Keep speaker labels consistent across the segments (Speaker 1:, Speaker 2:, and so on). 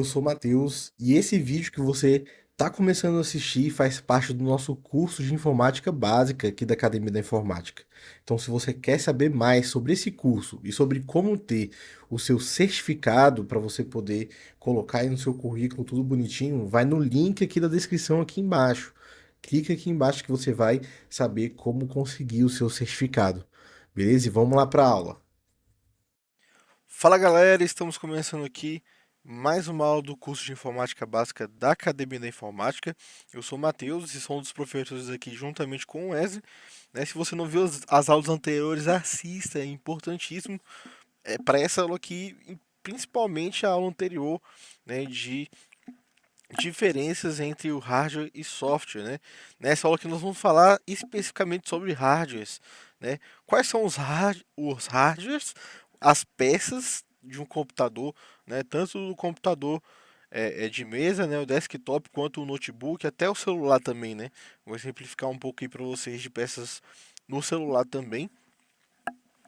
Speaker 1: Eu sou o Matheus e esse vídeo que você está começando a assistir faz parte do nosso curso de informática básica aqui da Academia da Informática. Então, se você quer saber mais sobre esse curso e sobre como ter o seu certificado para você poder colocar aí no seu currículo tudo bonitinho, vai no link aqui da descrição aqui embaixo. Clica aqui embaixo que você vai saber como conseguir o seu certificado. Beleza? E vamos lá para a aula.
Speaker 2: Fala galera, estamos começando aqui mais uma aula do curso de Informática Básica da Academia da Informática. Eu sou o Matheus e sou um dos professores aqui juntamente com o Wesley. Se você não viu as aulas anteriores, assista, é importantíssimo. Para essa aula aqui, principalmente a aula anterior, de diferenças entre o hardware e software, né? Nessa aula que nós vamos falar especificamente sobre hardwares, né? Quais são os hardwares, as peças de um computador, né? Tanto do computador de mesa, né? O desktop, quanto o notebook, até o celular também, né? Vou simplificar um pouco aí para vocês de peças no celular também,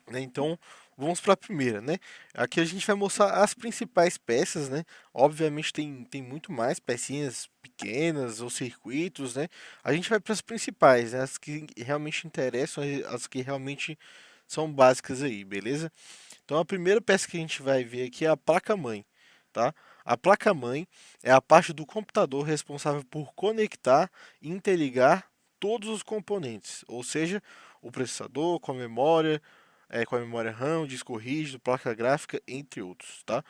Speaker 2: né? Então, vamos para a primeira, né? Aqui a gente vai mostrar as principais peças, né? Obviamente tem muito mais pecinhas pequenas ou circuitos, né? A gente vai para as principais, né? As que realmente interessam, as que realmente são básicas aí, beleza? Então, a primeira peça que a gente vai ver aqui é a placa-mãe, tá? A placa-mãe é a parte do computador responsável por conectar e interligar todos os componentes, ou seja, o processador com a memória, com a memória RAM, disco rígido, placa gráfica, entre outros, tá?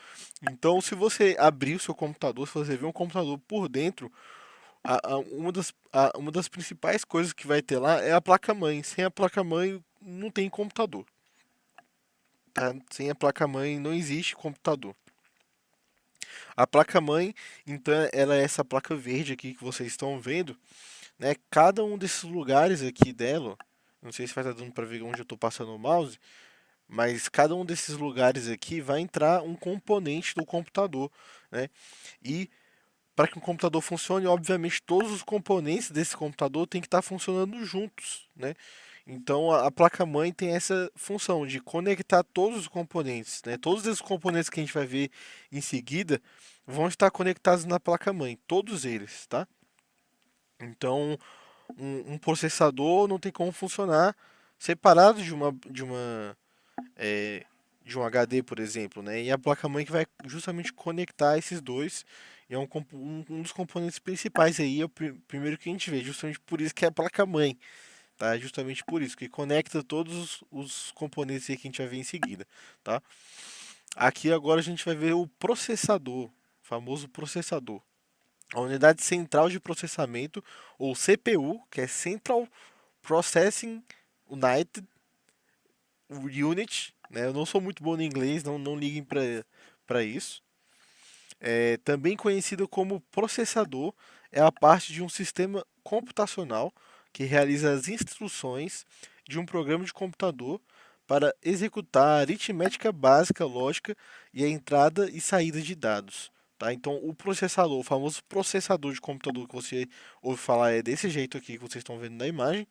Speaker 2: Então, se você abrir o seu computador, se você ver um computador por dentro, uma das principais coisas que vai ter lá é a placa-mãe. Sem a placa-mãe, não tem computador, tá? Sem a placa-mãe, não existe computador. A placa-mãe, então, ela é essa placa verde aqui que vocês estão vendo, né? Cada um desses lugares aqui dela, não sei se vai estar dando para ver onde eu estou passando o mouse, mas cada um desses lugares aqui vai entrar um componente do computador, né? E para que o computador funcione, obviamente todos os componentes desse computador têm que estar funcionando juntos, né? Então a placa-mãe tem essa função de conectar todos os componentes, né? Todos esses componentes que a gente vai ver em seguida vão estar conectados na placa-mãe, todos eles, tá? Então um processador não tem como funcionar separado é, de um HD, por exemplo, né? E a placa-mãe que vai justamente conectar esses dois. E é um dos componentes principais aí, é o primeiro que a gente vê, justamente por isso que é a placa-mãe, tá? Justamente por isso, que conecta todos os componentes aí que a gente vai ver em seguida, tá? Aqui agora a gente vai ver o processador, o famoso processador. A unidade central de processamento, ou CPU, que é Central Processing Unit, né? Eu não sou muito bom em inglês, não liguem para isso. Também conhecido como processador, é a parte de um sistema computacional que realiza as instruções de um programa de computador para executar a aritmética básica, lógica e a entrada e saída de dados. Tá? Então, o processador, o famoso processador de computador que você ouve falar é desse jeito aqui que vocês estão vendo na imagem.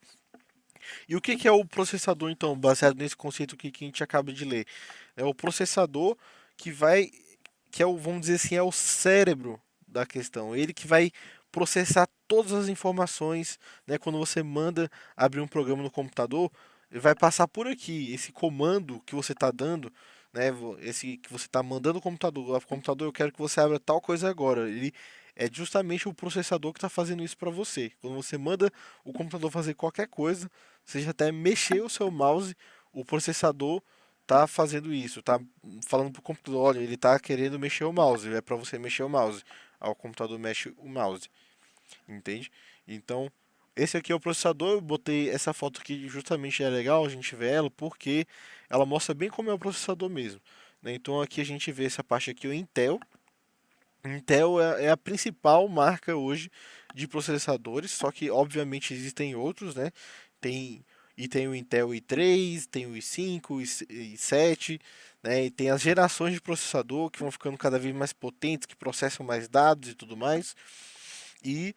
Speaker 2: E o que que é o processador, então, baseado nesse conceito que a gente acaba de ler? É o processador que vai, que é o, vamos dizer assim, é o cérebro da questão. Ele que vai processar todas as informações, né? Quando você manda abrir um programa no computador, ele vai passar por aqui. Esse comando que você está dando, né? Esse que você está mandando o computador, computador, eu quero que você abra tal coisa agora. Ele é justamente o processador que está fazendo isso para você. Quando você manda o computador fazer qualquer coisa, seja até mexer o seu mouse, o processador tá fazendo isso, tá falando pro computador, olha, ele tá querendo mexer o mouse, é para você mexer o mouse. Aí o computador mexe o mouse, entende? Então, esse aqui é o processador, eu botei essa foto aqui justamente é legal a gente ver ela porque ela mostra bem como é o processador mesmo, né? Então aqui a gente vê essa parte aqui, o Intel. Intel é a principal marca hoje de processadores, só que obviamente existem outros, né? Tem tem o Intel i3, tem o i5, i7, né? E tem as gerações de processador que vão ficando cada vez mais potentes, que processam mais dados e tudo mais. E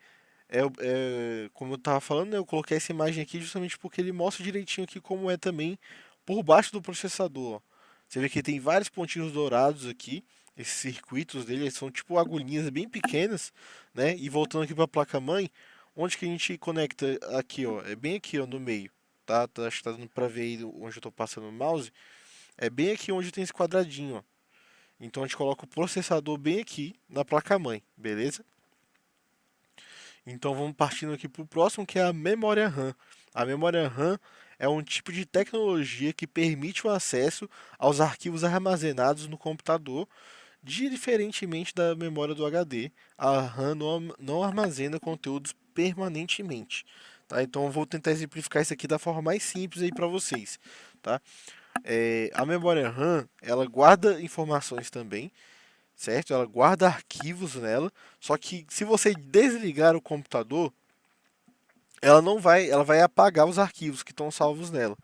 Speaker 2: como eu estava falando, né, eu coloquei essa imagem aqui justamente porque ele mostra direitinho aqui como é também por baixo do processador. Ó. Você vê que tem vários pontinhos dourados aqui, esses circuitos dele são tipo agulhinhas bem pequenas, né? E voltando aqui para a placa-mãe, onde que a gente conecta aqui, ó? É bem aqui, ó, no meio, tá? Acho que tá dando para ver aí onde eu tô passando o mouse. É bem aqui onde tem esse quadradinho, ó. Então a gente coloca o processador bem aqui na placa-mãe, beleza? Então vamos partindo aqui para o próximo, que é a memória RAM. A memória RAM é um tipo de tecnologia que permite o acesso aos arquivos armazenados no computador. Diferentemente da memória do HD, a RAM não armazena conteúdos permanentemente. Tá? Então eu vou tentar exemplificar isso aqui da forma mais simples aí para vocês. Tá? A memória RAM ela guarda informações também, certo? Ela guarda arquivos nela. Só que se você desligar o computador, ela vai apagar os arquivos que estão salvos nela.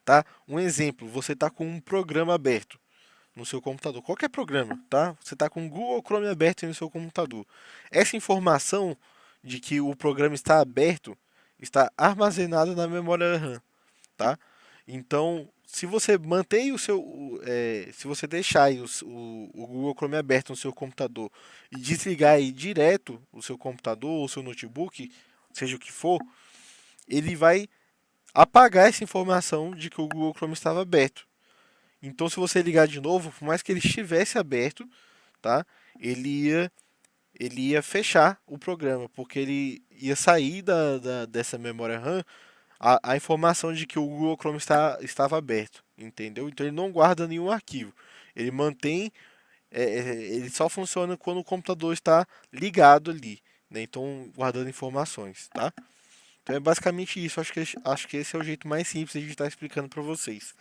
Speaker 2: Tá? Um exemplo: você está com um programa aberto no seu computador, qualquer programa, tá? Você está com o Google Chrome aberto aí no seu computador. Essa informação de que o programa está aberto está armazenada na memória RAM, tá? Então, se você mantém se você deixar aí o Google Chrome aberto no seu computador e desligar aí direto o seu computador ou o seu notebook, seja o que for, ele vai apagar essa informação de que o Google Chrome estava aberto. Então, se você ligar de novo, por mais que ele estivesse aberto, tá? Ele ia, ele ia fechar o programa, porque ele ia sair dessa memória RAM a informação de que o Google Chrome estava aberto, entendeu? Então ele não guarda nenhum arquivo. Ele mantém, ele só funciona quando o computador está ligado ali, né? Então guardando informações, tá? Então é basicamente isso. Acho que esse é o jeito mais simples de a gente estar explicando para vocês.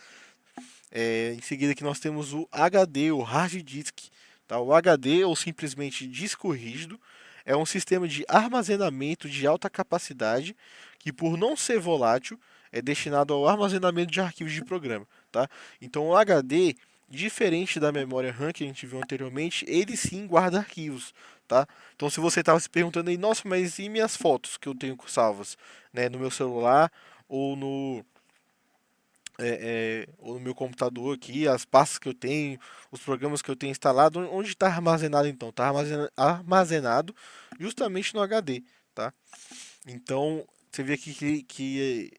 Speaker 2: Em seguida aqui nós temos o HD, o Hard Disk. Tá? O HD, ou simplesmente disco rígido, é um sistema de armazenamento de alta capacidade que, por não ser volátil, é destinado ao armazenamento de arquivos de programa. Tá? Então o HD, diferente da memória RAM que a gente viu anteriormente, ele sim guarda arquivos. Tá? Então se você estava se perguntando aí, nossa, mas e minhas fotos que eu tenho salvas, né, no meu celular ou ou no meu computador aqui, as pastas que eu tenho, os programas que eu tenho instalado, onde está armazenado então? Está armazenado justamente no HD, tá? Então, você vê aqui que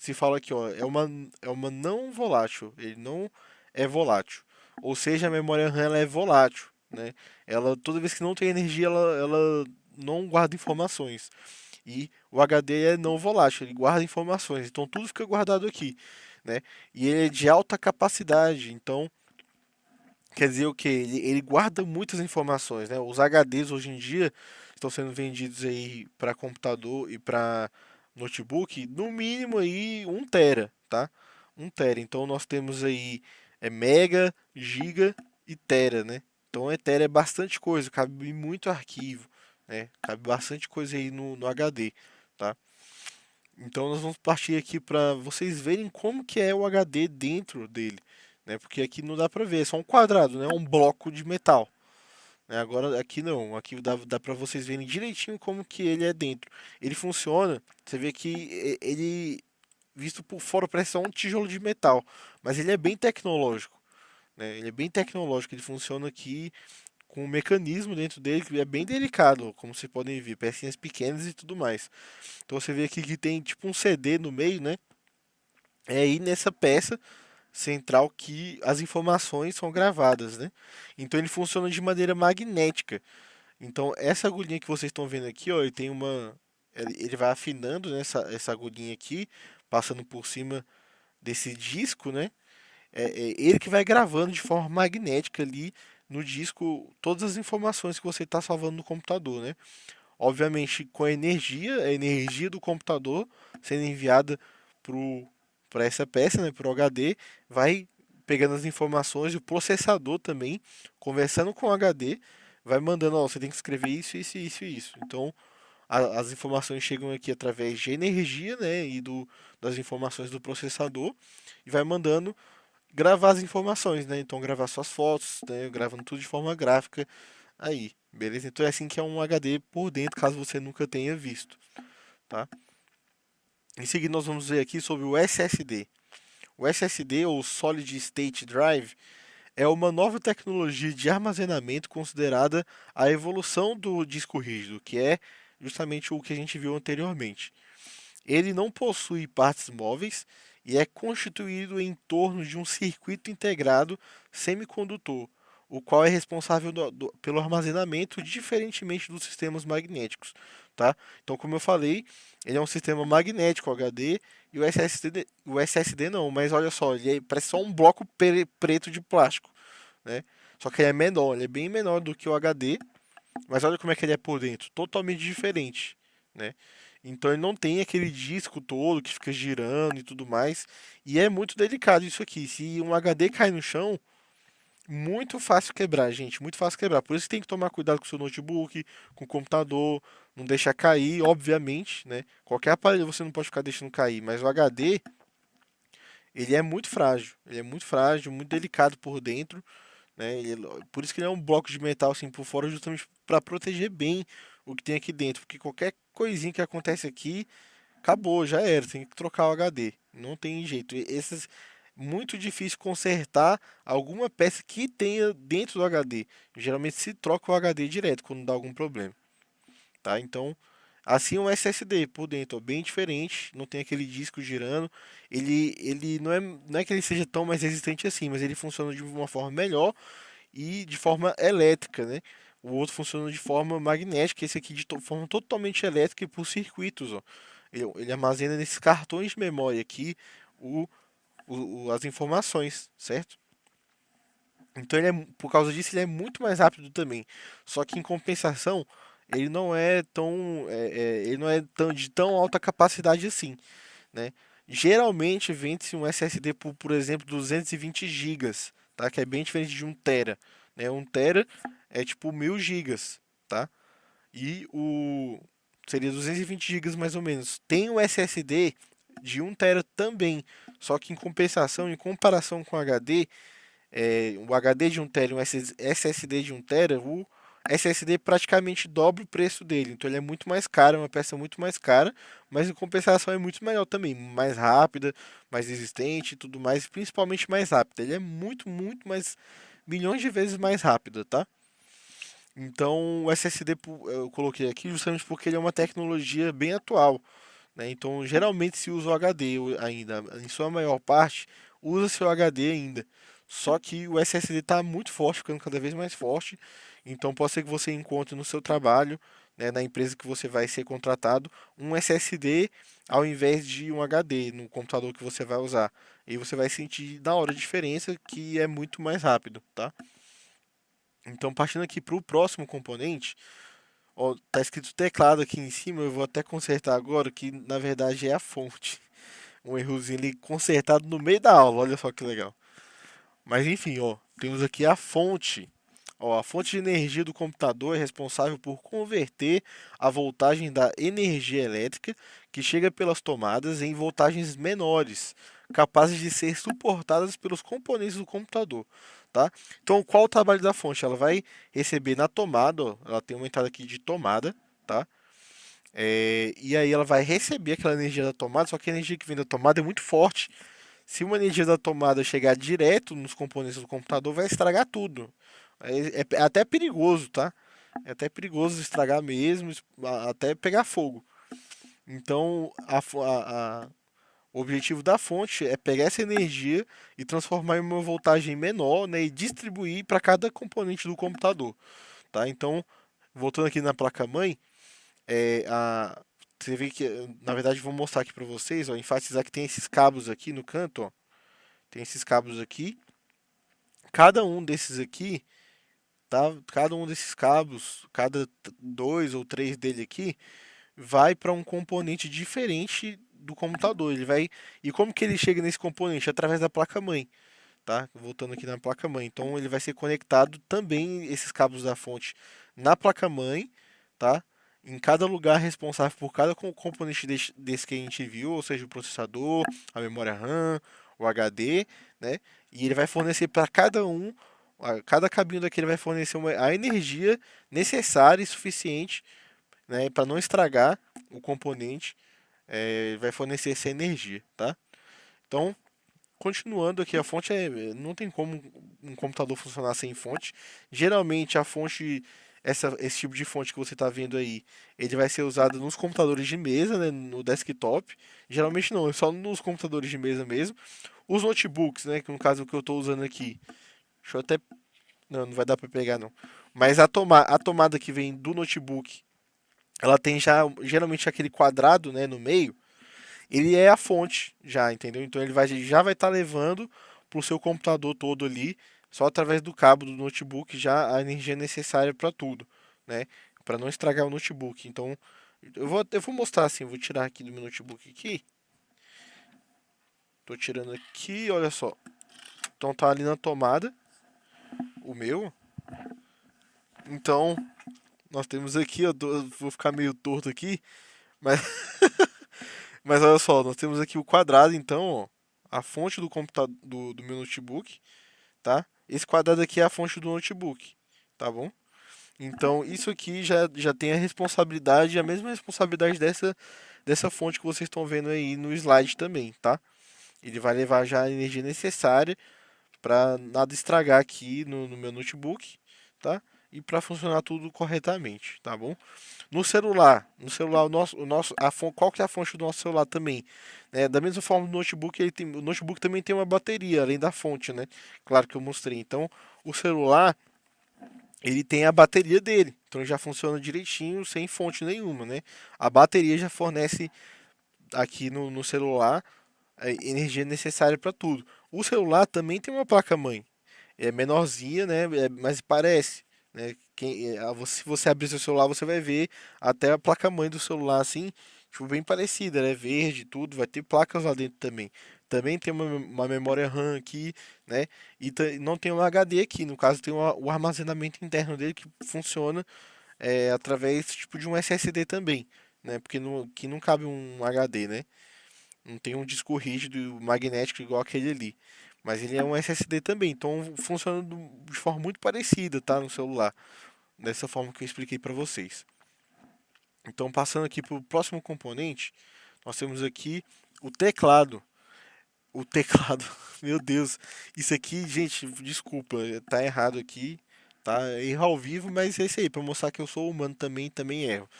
Speaker 2: se fala aqui, ó, é uma não volátil, ele não é volátil. Ou seja, a memória RAM ela é volátil, né? Ela, toda vez que não tem energia, ela não guarda informações. E o HD é não volátil, ele guarda informações, então tudo fica guardado aqui, né? E ele é de alta capacidade, então quer dizer o que? Ele guarda muitas informações, né? Os HDs hoje em dia estão sendo vendidos aí para computador e para notebook, no mínimo aí 1 tera, tá? 1 tera. Então nós temos aí mega, giga e tera, né? Então tera é bastante coisa, cabe muito arquivo, né? Cabe bastante coisa aí no HD, tá? Então nós vamos partir aqui para vocês verem como que é o HD dentro dele, né? Porque aqui não dá para ver, é só um quadrado, né? Um bloco de metal, né? Agora aqui não, aqui dá para vocês verem direitinho como que ele é dentro. Ele funciona, você vê que ele visto por fora parece só um tijolo de metal, mas ele é bem tecnológico, né? Ele é bem tecnológico, ele funciona aqui com um mecanismo dentro dele que é bem delicado, como vocês podem ver, pecinhas pequenas e tudo mais. Então você vê aqui que tem tipo um CD no meio, né? É aí nessa peça central que as informações são gravadas, né? Então ele funciona de maneira magnética. Então essa agulhinha que vocês estão vendo aqui, ó, ele tem uma, ele vai afinando, né, essa agulhinha aqui, passando por cima desse disco, né? É ele que vai gravando de forma magnética ali no disco todas as informações que você está salvando no computador, né? Obviamente com a energia do computador sendo enviada para essa peça, né, para o HD, vai pegando as informações e o processador também, conversando com o HD, vai mandando, ó, você tem que escrever isso, isso, isso e isso. Então, as informações chegam aqui através de energia, né, das informações do processador e vai mandando gravar as informações, né? Então, gravar suas fotos, né, gravando tudo de forma gráfica aí, beleza? Então é assim que é um HD por dentro, caso você nunca tenha visto, tá? Em seguida nós vamos ver aqui sobre o SSD. O SSD ou Solid State Drive é uma nova tecnologia de armazenamento considerada a evolução do disco rígido, que é justamente o que a gente viu anteriormente. Ele não possui partes móveis e é constituído em torno de um circuito integrado semicondutor, o qual é responsável pelo armazenamento, diferentemente dos sistemas magnéticos, tá? Então, como eu falei, ele é um sistema magnético HD e o SSD não, mas olha só, parece só um bloco preto de plástico, né? Só que ele é menor, ele é bem menor do que o HD, mas olha como é que ele é por dentro, totalmente diferente, né? Então ele não tem aquele disco todo que fica girando e tudo mais. E é muito delicado isso aqui. Se um HD cai no chão, muito fácil quebrar, gente. Muito fácil quebrar. Por isso tem que tomar cuidado com o seu notebook, com o computador, não deixar cair, obviamente, né? Qualquer aparelho você não pode ficar deixando cair, mas o HD, ele é muito frágil. Ele é muito frágil, muito delicado por dentro, né? Por isso que ele é um bloco de metal assim por fora, justamente para proteger bem o que tem aqui dentro, porque qualquer coisinha que acontece aqui, acabou, já era, tem que trocar o HD. Não tem jeito. Esses muito difícil consertar alguma peça que tenha dentro do HD. Geralmente se troca o HD direto quando dá algum problema, tá? Então, assim um SSD por dentro, ó, bem diferente, não tem aquele disco girando. Ele não é que ele seja tão mais resistente assim, mas ele funciona de uma forma melhor e de forma elétrica, né? O outro funciona de forma magnética, esse aqui de forma totalmente elétrica e por circuitos, ó. Ele armazena nesses cartões de memória aqui o, as informações, certo? Então por causa disso ele é muito mais rápido também. Só que em compensação ele não é tão ele não é tão de tão alta capacidade assim, né? Geralmente vende-se um SSD por exemplo, 220 gigas, tá? Que é bem diferente de 1 TB, né? 1 TB é tipo 1000 gigas, tá? E o seria 220 gigas mais ou menos. Tem o SSD de 1 TB também, só que em compensação, em comparação com o HD, o HD de 1 TB e um SSD de 1 TB, o SSD praticamente dobra o preço dele. Então ele é muito mais caro, é uma peça muito mais cara, mas em compensação é muito melhor também, mais rápida, mais resistente e tudo mais, principalmente mais rápida. Ele é muito, muito mais, milhões de vezes mais rápido, tá? Então o SSD eu coloquei aqui justamente porque ele é uma tecnologia bem atual, né? Então geralmente se usa o HD ainda, em sua maior parte usa-se o HD ainda. Só que o SSD está muito forte, ficando cada vez mais forte. Então pode ser que você encontre no seu trabalho, né, na empresa que você vai ser contratado, um SSD ao invés de um HD no computador que você vai usar. E você vai sentir na hora a diferença que é muito mais rápido, tá? Então partindo aqui para o próximo componente, ó, tá escrito teclado aqui em cima, eu vou até consertar agora, que na verdade é a fonte. Um errozinho ali consertado no meio da aula, olha só que legal. Mas enfim, ó, temos aqui a fonte. Ó, a fonte de energia do computador é responsável por converter a voltagem da energia elétrica que chega pelas tomadas em voltagens menores, capazes de ser suportadas pelos componentes do computador, tá? Então, qual o trabalho da fonte? Ela vai receber na tomada, ó, ela tem uma entrada aqui de tomada, tá? E aí ela vai receber aquela energia da tomada, só que a energia que vem da tomada é muito forte. Se uma energia da tomada chegar direto nos componentes do computador, vai estragar tudo. É até perigoso, tá? É até perigoso estragar mesmo, até pegar fogo. Então, o objetivo da fonte é pegar essa energia e transformar em uma voltagem menor, né, e distribuir para cada componente do computador, tá? Então, voltando aqui na placa-mãe, você vê que, na verdade, vou mostrar aqui para vocês, ó, enfatizar que tem esses cabos aqui no canto, ó. Tem esses cabos aqui. Cada um desses aqui, tá? Cada um desses cabos, cada dois ou três dele aqui, vai para um componente diferente do computador. Ele vai. E como que ele chega nesse componente? Através da placa-mãe, tá? Voltando aqui na placa-mãe. Então ele vai ser conectado também esses cabos da fonte na placa-mãe, tá? Em cada lugar responsável por cada componente desse que a gente viu, ou seja, o processador, a memória RAM, o HD, né? E ele vai fornecer para cada um, cada cabinho daquele vai fornecer a energia necessária e suficiente, né, para não estragar o componente, vai fornecer essa energia, tá? Então, Continuando aqui, a fonte não tem como um computador funcionar sem fonte. Geralmente a fonte, esse tipo de fonte que você está vendo aí, ele vai ser usado nos computadores de mesa, né, no desktop. Geralmente não, é só nos computadores de mesa mesmo. Os notebooks, né, que no caso que eu estou usando aqui, deixa eu até, não vai dar para pegar não. Mas a tomada que vem do notebook, ela tem já geralmente aquele quadrado, né, no meio. Ele é a fonte já, entendeu? Então ele já vai estar levando para o seu computador todo ali, só através do cabo do notebook, já a energia necessária para tudo, né? Para não estragar o notebook. Então eu vou mostrar assim, vou tirar aqui do meu notebook aqui. Tô tirando aqui, olha só. Então tá ali na tomada, o meu. Então nós temos aqui, eu vou ficar meio torto aqui, mas, mas olha só, nós temos aqui o quadrado, então, ó, a fonte do computador do meu notebook, tá? Esse quadrado aqui é a fonte do notebook, tá bom? Então, isso aqui já tem a responsabilidade, a mesma responsabilidade dessa fonte que vocês estão vendo aí no slide também, tá? Ele vai levar já a energia necessária para nada estragar aqui no meu notebook, tá? E para funcionar tudo corretamente, tá bom? No celular qual que é a fonte do nosso celular também? Né? Da mesma forma, o notebook também tem uma bateria, além da fonte, né? Claro que eu mostrei. Então, o celular, ele tem a bateria dele. Então, ele já funciona direitinho, sem fonte nenhuma, né? A bateria já fornece aqui no celular a energia necessária para tudo. O celular também tem uma placa-mãe. É menorzinha, né? Mas parece, né? Se você abrir seu celular, você vai ver até a placa-mãe do celular assim, tipo, bem parecida, né? Verde, e tudo, vai ter placas lá dentro também. Também tem uma memória RAM aqui, né? E não tem um HD aqui, no caso tem o armazenamento interno dele que funciona através tipo de um SSD também, né? Porque que não cabe um HD, né? Não tem um disco rígido magnético igual aquele ali. Mas ele é um SSD também, então funciona de forma muito parecida, tá? No celular. Dessa forma que eu expliquei para vocês. Então, passando aqui para o próximo componente, nós temos aqui o teclado. O teclado, meu Deus, isso aqui, gente, desculpa, tá errado aqui, tá? Erro ao vivo, mas é isso aí, para mostrar que eu sou humano também erro,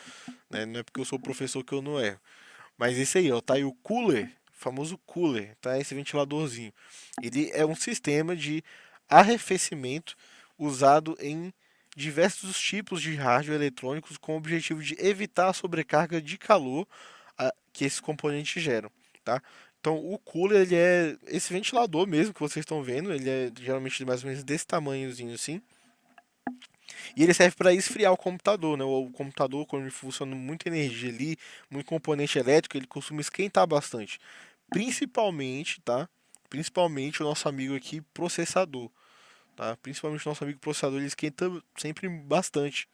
Speaker 2: né? Não é porque eu sou professor que eu não erro. Mas esse aí, ó, tá aí o cooler, famoso cooler, tá? Esse ventiladorzinho. Ele é um sistema de arrefecimento usado em diversos tipos de hardware eletrônicos com o objetivo de evitar a sobrecarga de calor que esses componentes geram, tá? Então, o cooler, ele é esse ventilador mesmo que vocês estão vendo, ele é geralmente mais ou menos desse tamanhozinho assim, e ele serve para esfriar o computador, né? O computador, quando ele funciona muita energia ali, muito componente elétrico, ele costuma esquentar bastante. Principalmente, tá? Principalmente o nosso amigo aqui, processador, tá? Principalmente o nosso amigo processador, ele esquenta sempre bastante.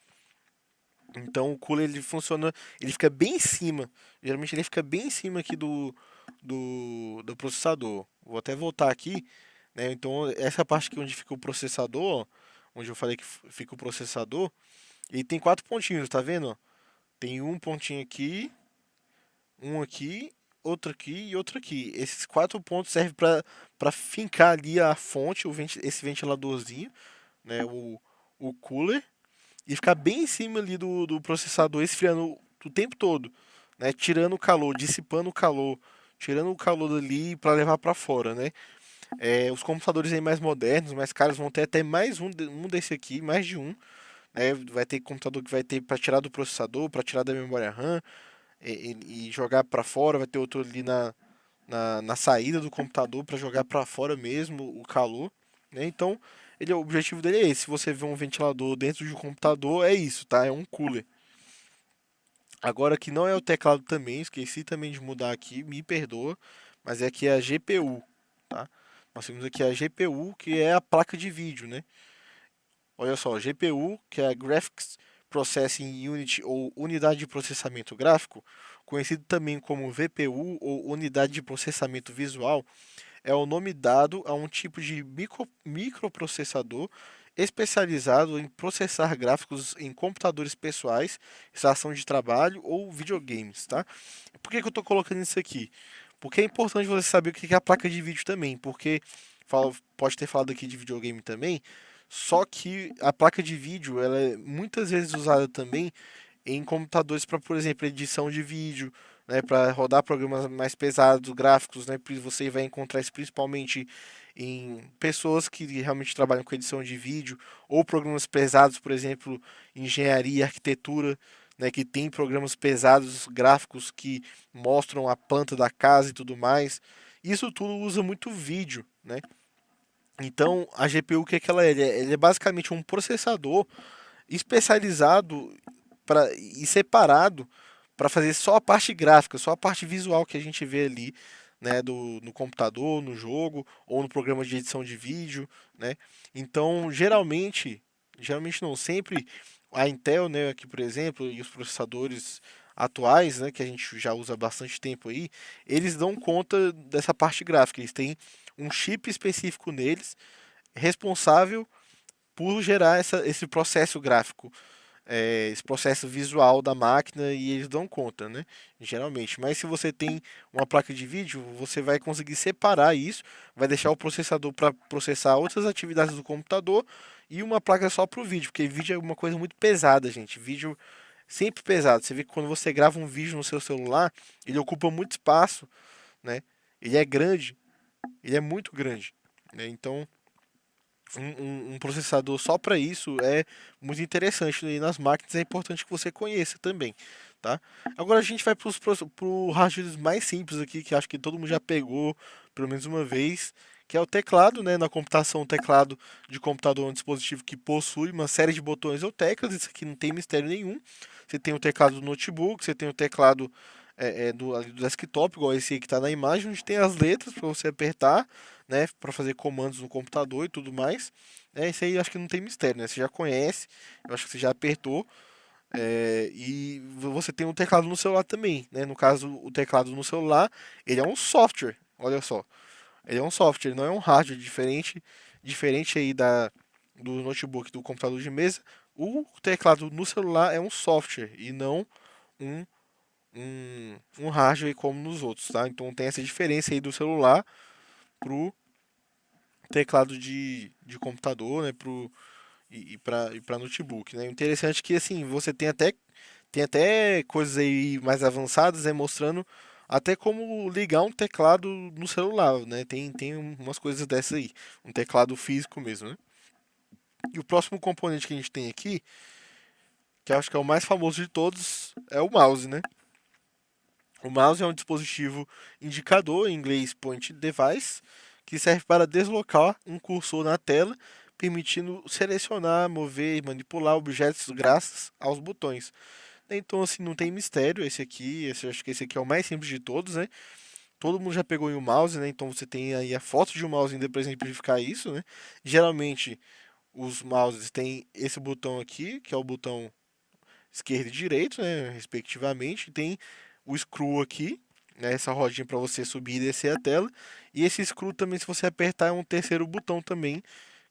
Speaker 2: Então o cooler ele funciona, ele fica bem em cima. Geralmente ele fica bem em cima aqui do processador. Vou até voltar aqui, né? Então essa parte aqui onde fica o processador, ó, onde eu falei que fica o processador, ele tem quatro pontinhos, tá vendo? Tem um pontinho aqui, outro aqui e outro aqui. Esses quatro pontos servem para fincar ali a fonte, esse ventiladorzinho, né? O cooler, e ficar bem em cima ali do processador, esfriando o tempo todo, né? Tirando o calor, dissipando o calor, tirando o calor dali para levar para fora, né? Os computadores aí mais modernos, mais caros, vão ter até mais um desse aqui, mais de um. Vai ter computador que vai ter para tirar do processador, para tirar da memória RAM e jogar para fora, vai ter outro ali na saída do computador para jogar para fora mesmo o calor, né? Então, o objetivo dele é esse. Se você vê um ventilador dentro de um computador, é isso, tá? É um cooler. Agora que não é o teclado também, esqueci também de mudar aqui, me perdoa, mas é aqui a GPU, tá? Nós temos aqui a GPU, que é a placa de vídeo, né? Olha só, GPU, que é a Graphics Processing Unit ou Unidade de Processamento Gráfico, conhecido também como VPU ou Unidade de Processamento Visual, é o nome dado a um tipo de microprocessador especializado em processar gráficos em computadores pessoais, estação de trabalho ou videogames, tá? Por que que eu estou colocando isso aqui? Porque é importante você saber o que é a placa de vídeo também, porque pode ter falado aqui de videogame também, só que a placa de vídeo ela é muitas vezes usada também em computadores para, por exemplo, edição de vídeo, né, para rodar programas mais pesados, gráficos, né, você vai encontrar isso principalmente em pessoas que realmente trabalham com edição de vídeo ou programas pesados, por exemplo, engenharia, arquitetura, né, que tem programas pesados, gráficos que mostram a planta da casa e tudo mais. Isso tudo usa muito vídeo, né? Então, a GPU, o que é que ela é? Ele é basicamente um processador especializado e separado para fazer só a parte gráfica, só a parte visual que a gente vê ali, né, no computador, no jogo ou no programa de edição de vídeo, né? Então, geralmente não, sempre a Intel, né, aqui por exemplo, e os processadores atuais, né, que a gente já usa há bastante tempo aí, eles dão conta dessa parte gráfica. Eles têm um chip específico neles, responsável por gerar esse processo gráfico, esse processo visual da máquina e eles dão conta, né? Geralmente. Mas se você tem uma placa de vídeo, você vai conseguir separar isso, vai deixar o processador para processar outras atividades do computador e uma placa só para o vídeo, porque vídeo é uma coisa muito pesada, gente. Vídeo sempre pesado. Você vê que quando você grava um vídeo no seu celular, ele ocupa muito espaço, né? Ele é grande, ele é muito grande, né? Então um processador só para isso é muito interessante, né? E nas máquinas é importante que você conheça também, tá? Agora a gente vai para os hardwares mais simples aqui, que acho que todo mundo já pegou pelo menos uma vez, que é o teclado, né? Na computação, o teclado de computador é um dispositivo que possui uma série de botões ou teclas, isso aqui não tem mistério nenhum. Você tem o teclado do notebook, você tem o teclado ali do desktop, igual esse aí que está na imagem, onde tem as letras para você apertar, né, para fazer comandos no computador e tudo mais. Isso aí eu acho que não tem mistério, né? Você já conhece, eu acho que você já apertou. E você tem um teclado no celular também, né? No caso, o teclado no celular, ele é um software, olha só. Ele é um software, ele não é um hardware diferente aí do notebook, do computador de mesa. O teclado no celular é um software e não um, um hardware como nos outros, tá? Então tem essa diferença aí do celular pro teclado de computador, né, para notebook, né? O interessante é que assim, você tem até coisas aí mais avançadas, né, mostrando até como ligar um teclado no celular, né? Tem umas coisas dessas aí, um teclado físico mesmo, né? E o próximo componente que a gente tem aqui, que eu acho que é o mais famoso de todos, é o mouse, né? O mouse é um dispositivo indicador, em inglês point device, que serve para deslocar um cursor na tela, permitindo selecionar, mover e manipular objetos graças aos botões. Então, assim, não tem mistério acho que esse aqui é o mais simples de todos, né? Todo mundo já pegou em um mouse, né? Então você tem aí a foto de um mouse ainda para exemplificar isso, né? Geralmente os mouses têm esse botão aqui, que é o botão esquerdo e direito, né, respectivamente. Tem o screw aqui, né, essa rodinha para você subir e descer a tela. E esse screw também, se você apertar, é um terceiro botão também,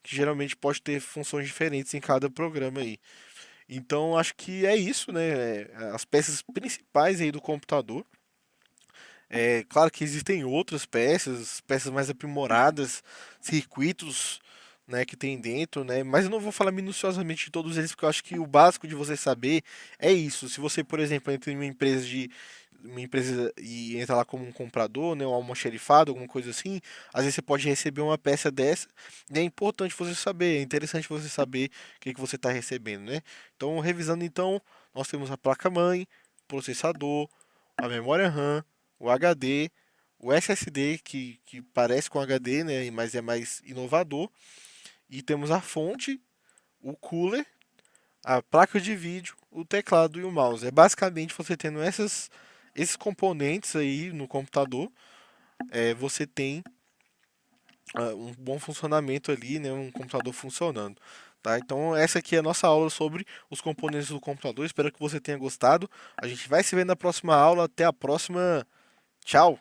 Speaker 2: que geralmente pode ter funções diferentes em cada programa aí. Então, acho que é isso, né? As peças principais aí do computador. É claro que existem outras peças, peças mais aprimoradas, circuitos, né, que tem dentro, né? Mas eu não vou falar minuciosamente de todos eles, porque eu acho que o básico de você saber é isso. Se você, por exemplo, entra em uma empresa e entra lá como um comprador, né, ou almoxarifado, alguma coisa assim, às vezes você pode receber uma peça dessa, e é importante você saber, é interessante você saber o que que você está recebendo, né? Então, revisando então, nós temos a placa-mãe, processador, a memória RAM, o HD, o SSD, que parece com HD, né, mas é mais inovador, e temos a fonte, o cooler, a placa de vídeo, o teclado e o mouse. É basicamente você tendo esses componentes aí no computador, você tem um bom funcionamento ali, né, um computador funcionando. Tá? Então essa aqui é a nossa aula sobre os componentes do computador. Espero que você tenha gostado. A gente vai se ver na próxima aula. Até a próxima. Tchau!